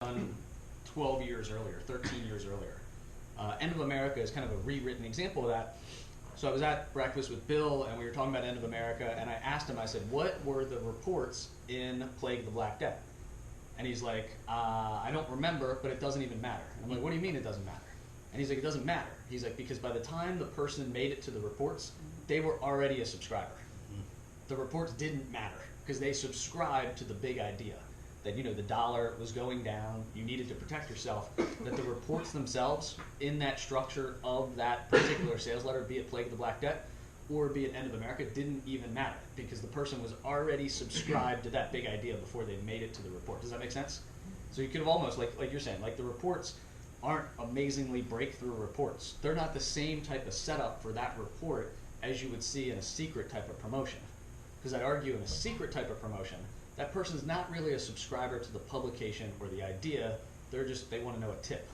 done 12 years earlier, 13 years earlier. End of America is kind of a rewritten example of that. So I was at breakfast with Bill, and we were talking about End of America, and I asked him, I said, what were the reports in Plague of the Black Death? And he's like, I don't remember, but it doesn't even matter. And I'm like, what do you mean it doesn't matter? And he's like, it doesn't matter. He's like, because by the time the person made it to the reports, they were already a subscriber. The reports didn't matter because they subscribed to the big idea that, you know, the dollar was going down, you needed to protect yourself, that the reports themselves in that structure of that particular sales letter, be it Plague of the Black Death or be it End of America, didn't even matter because the person was already subscribed to that big idea before they made it to the report. Does that make sense? So you could have almost, like you're saying, like the reports aren't amazingly breakthrough reports. They're not the same type of setup for that report as you would see in a secret type of promotion. Because I'd argue in a secret type of promotion, that person's not really a subscriber to the publication or the idea, they want to know a tip.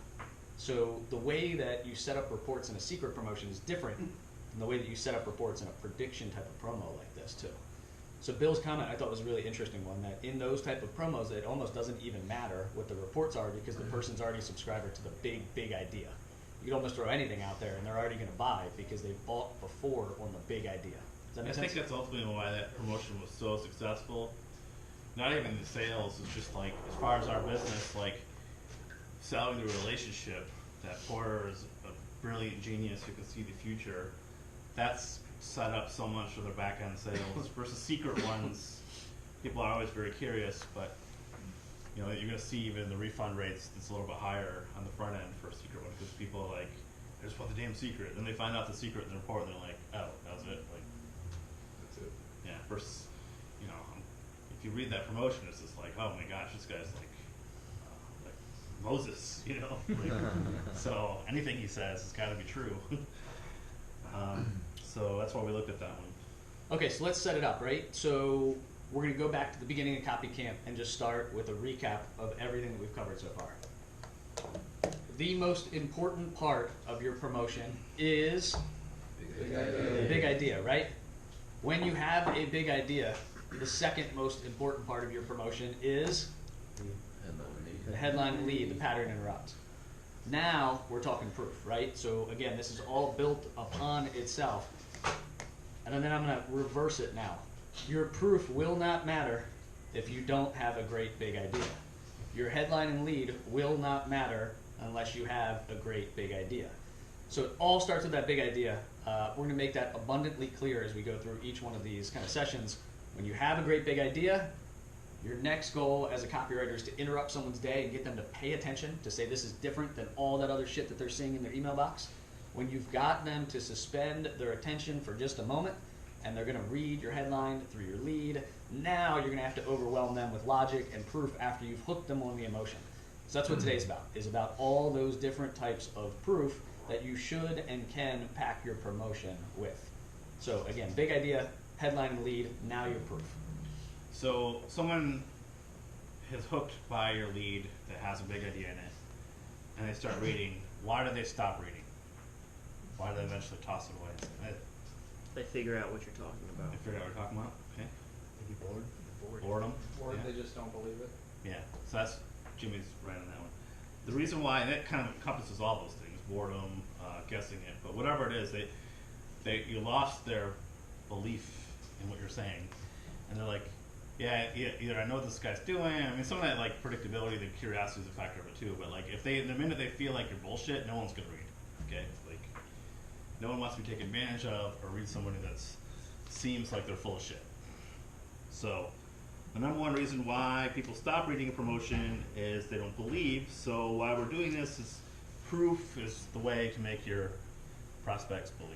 So the way that you set up reports in a secret promotion is different than the way that you set up reports in a prediction type of promo like this too. So Bill's comment I thought was a really interesting one, that in those type of promos it almost doesn't even matter what the reports are because the person's already subscriber to the big idea. You could almost throw anything out there and they're already going to buy because they bought before on the big idea. Does that make sense? I think that's ultimately why that promotion was so successful. Not even the sales, it's just like, as far as our business, like selling the relationship that Porter is a brilliant genius who can see the future. That's set up so much for their back end sales versus secret ones. People are always very curious, but you know, you're going to see even the refund rates that's a little bit higher on the front end for a secret one because people are like, I just want the damn secret. Then they find out the secret in the report and they're like, oh, that was it. Like, that's it. Yeah, versus, you know, if you read that promotion, it's just like, oh my gosh, this guy's like Moses, you know. Like, so anything he says has got to be true. So that's why we looked at that one. Okay, so let's set it up, right? So we're going to go back to the beginning of Copy Camp and just start with a recap of everything that we've covered so far. The most important part of your promotion is the big idea, right? When you have a big idea, the second most important part of your promotion is the headline lead, the pattern interrupt. Now we're talking proof, right? So again, this is all built upon itself. And then I'm going to reverse it now. Your proof will not matter if you don't have a great big idea. Your headline and lead will not matter unless you have a great big idea. So it all starts with that big idea. We're going to make that abundantly clear as we go through each one of these kind of sessions. When you have a great big idea, your next goal as a copywriter is to interrupt someone's day and get them to pay attention, to say this is different than all that other shit that they're seeing in their email box. When you've got them to suspend their attention for just a moment, and they're going to read your headline through your lead, now you're going to have to overwhelm them with logic and proof after you've hooked them on the emotion. So that's what today's about, is about all those different types of proof that you should and can pack your promotion with. So again, big idea, headline and lead, now your proof. So someone is hooked by your lead that has a big idea in it, and they start reading. Why do they stop reading? Why do they eventually toss it away? They figure out what you're talking about. They figure out what you're talking about? Okay. Maybe bored. Boredom? Or Yeah. they just don't believe it. Yeah, so that's Jimmy's right on that one. The reason why, and that kind of encompasses all those things, boredom, guessing it, but whatever it is, you lost their belief in what you're saying, and they're like, yeah, either I know what this guy's doing. I mean, some of that like predictability, the curiosity is a factor of it too. But like, if the minute they feel like you're bullshit, no one's gonna read. Okay, like, no one wants to be taken advantage of or read somebody that seems like they're full of shit. So, the number one reason why people stop reading a promotion is they don't believe. So, why we're doing this is proof is the way to make your prospects believe.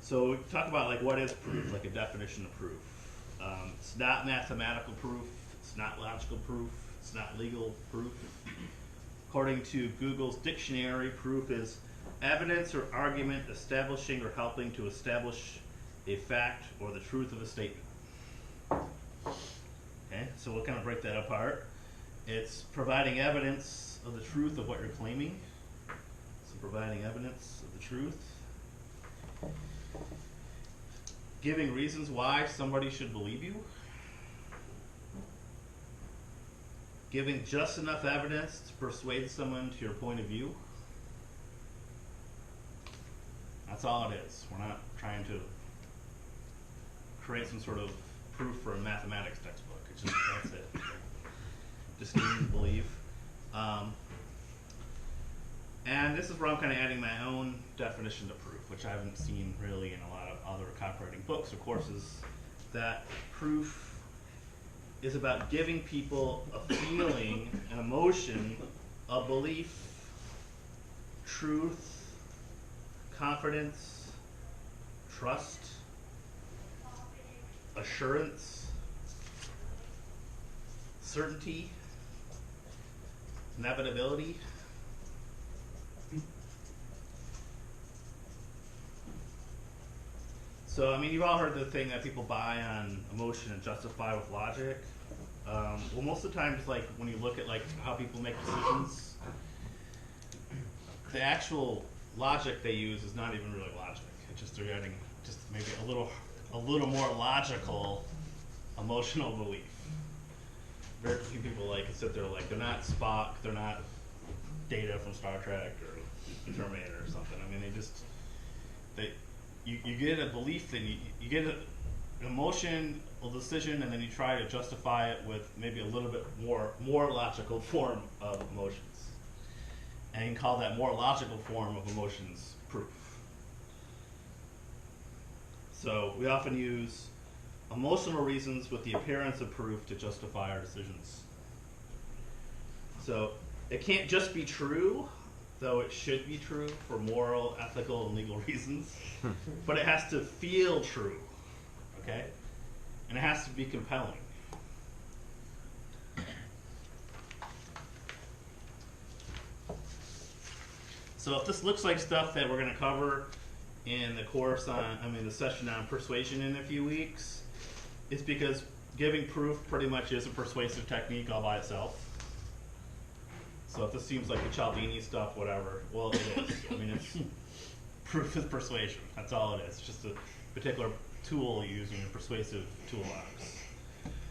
So we talk about like what is proof, like a definition of proof. It's not mathematical proof, it's not logical proof, it's not legal proof. According to Google's dictionary, proof is evidence or argument establishing or helping to establish a fact or the truth of a statement. Okay, so we'll kind of break that apart. It's providing evidence of the truth of what you're claiming. So providing evidence of the truth. Giving reasons why somebody should believe you. giving just enough evidence to persuade someone to your point of view. That's all it is. We're not trying to create some sort of proof for a mathematics textbook. It's just, that's it. Just need to believe. And this is where I'm kind of adding my own definition to proof, which I haven't seen really in a lot of other copywriting books or courses, that proof is about giving people a feeling, an emotion, a belief, truth, confidence, trust, assurance, certainty, inevitability. So, I mean, you've all heard the thing that people buy on emotion and justify with logic. Well, most of the time, it's like when you look at like how people make decisions, the actual logic they use is not even really logic. It's just they're adding just maybe a little more logical emotional belief. Very few people like sit there like they're not Spock, they're not Data from Star Trek or Terminator or something. I mean, you get a belief, then you get an emotion, a decision, and then you try to justify it with maybe a little bit more logical form of emotions. And you can call that more logical form of emotions proof. So we often use emotional reasons with the appearance of proof to justify our decisions. So it can't just be true, though it should be true for moral, ethical, and legal reasons. But it has to feel true, okay? And it has to be compelling. So if this looks like stuff that we're going to cover in the course the session on persuasion in a few weeks, it's because giving proof pretty much is a persuasive technique all by itself. So if this seems like the Cialdini stuff, whatever, well, it is. I mean, it's proof is persuasion. That's all it is. It's just a particular tool you use in your persuasive toolbox.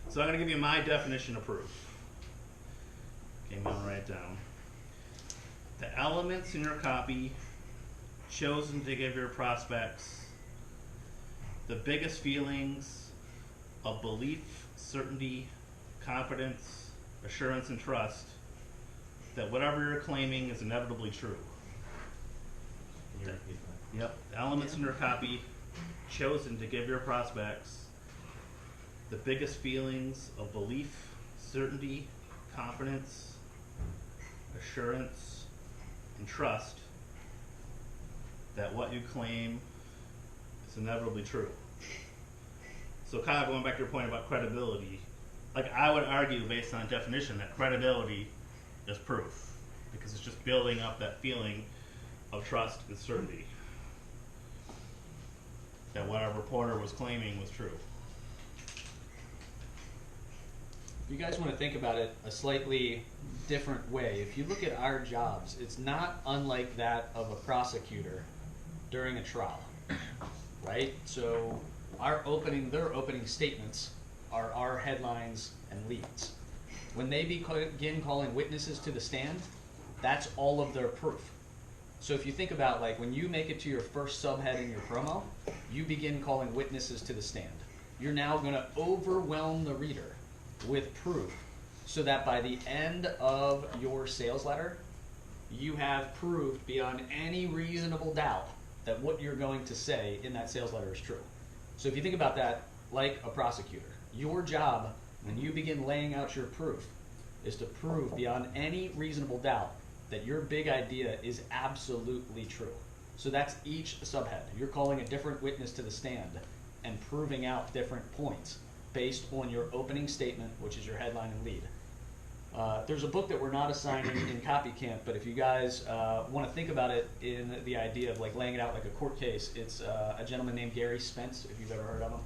So I'm going to give you my definition of proof. Okay, I'm going to write it down. The elements in your copy chosen to give your prospects the biggest feelings of belief, certainty, confidence, assurance, and trust that whatever you're claiming is inevitably true. Can you repeat that? Yep. The elements in your copy chosen to give your prospects the biggest feelings of belief, certainty, confidence, assurance, and trust that what you claim is inevitably true. So kind of going back to your point about credibility, like I would argue based on definition that credibility is proof, because it's just building up that feeling of trust and certainty that what our reporter was claiming was true. If you guys want to think about it a slightly different way, if you look at our jobs, it's not unlike that of a prosecutor during a trial, right? So their opening statements are our headlines and leads. When they begin calling witnesses to the stand, that's all of their proof. So if you think about like when you make it to your first subhead in your promo, you begin calling witnesses to the stand. You're now going to overwhelm the reader with proof so that by the end of your sales letter, you have proved beyond any reasonable doubt that what you're going to say in that sales letter is true. So if you think about that like a prosecutor, your job when you begin laying out your proof is to prove beyond any reasonable doubt that your big idea is absolutely true. So that's each subhead. You're calling a different witness to the stand and proving out different points based on your opening statement, which is your headline and lead. There's a book that we're not assigning in Copy Camp, but if you guys want to think about it in the idea of like laying it out like a court case, it's a gentleman named Gary Spence, if you've ever heard of him.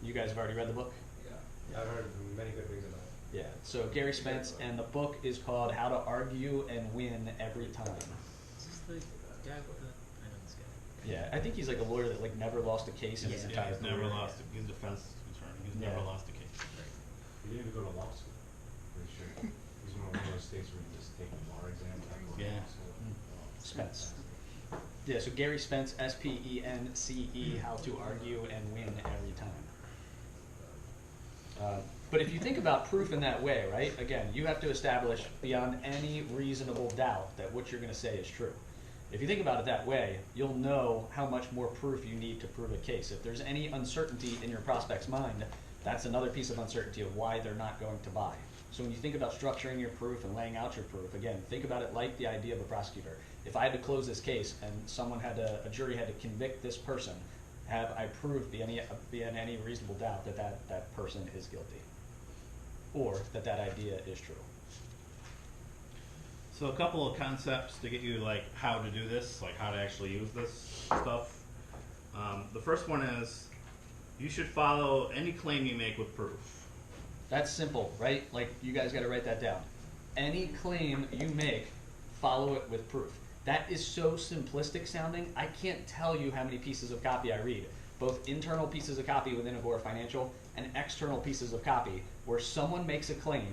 You guys have already read the book? Yeah, I've heard many good things about it. Yeah, so Gary Spence, and the book is called How to Argue and Win Every Time. Is this the guy with the? I know this guy. Yeah, I think he's like a lawyer that like never lost a case in his Yeah, entire he's never career. lost. He's a defense attorney. He's never lost a case. You need to go to law school. Pretty sure. taking our exam. Yeah. Spence. Yeah, so Gary Spence, S-P-E-N-C-E, how to argue and win every time. But if you think about proof in that way, right, again, you have to establish beyond any reasonable doubt that what you're going to say is true. If you think about it that way, you'll know how much more proof you need to prove a case. If there's any uncertainty in your prospect's mind, that's another piece of uncertainty of why they're not going to buy. So when you think about structuring your proof and laying out your proof, again, think about it like the idea of a prosecutor. If I had to close this case and a jury had to convict this person, have I proved beyond any reasonable doubt that that person is guilty, or that idea is true? So a couple of concepts to get you like how to do this, like how to actually use this stuff. The first one is you should follow any claim you make with proof. That's simple, right? Like, you guys got to write that down. Any claim you make, follow it with proof. That is so simplistic sounding. I can't tell you how many pieces of copy I read, both internal pieces of copy within Agora Financial and external pieces of copy where someone makes a claim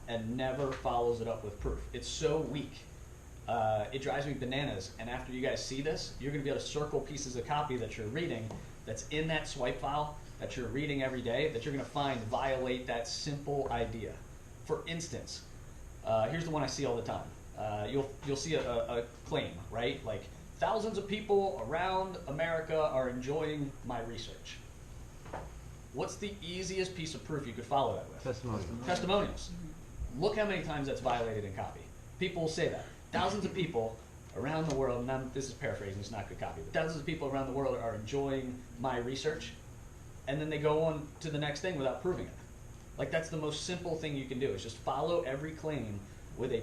and never follows it up with proof. It's so weak. It drives me bananas. And after you guys see this, you're going to be able to circle pieces of copy that you're reading that's in that swipe file that you're reading every day that you're going to find violate that simple idea. For instance, here's the one I see all the time. You'll see a claim, right? Like, thousands of people around America are enjoying my research. What's the easiest piece of proof you could follow that with? Testimonials. Testimonials. Look how many times that's violated in copy. People say that. Thousands of people around the world, and this is paraphrasing, it's not good copy, but thousands of people around the world are enjoying my research, and then they go on to the next thing without proving it. Like, that's the most simple thing you can do, is just follow every claim with a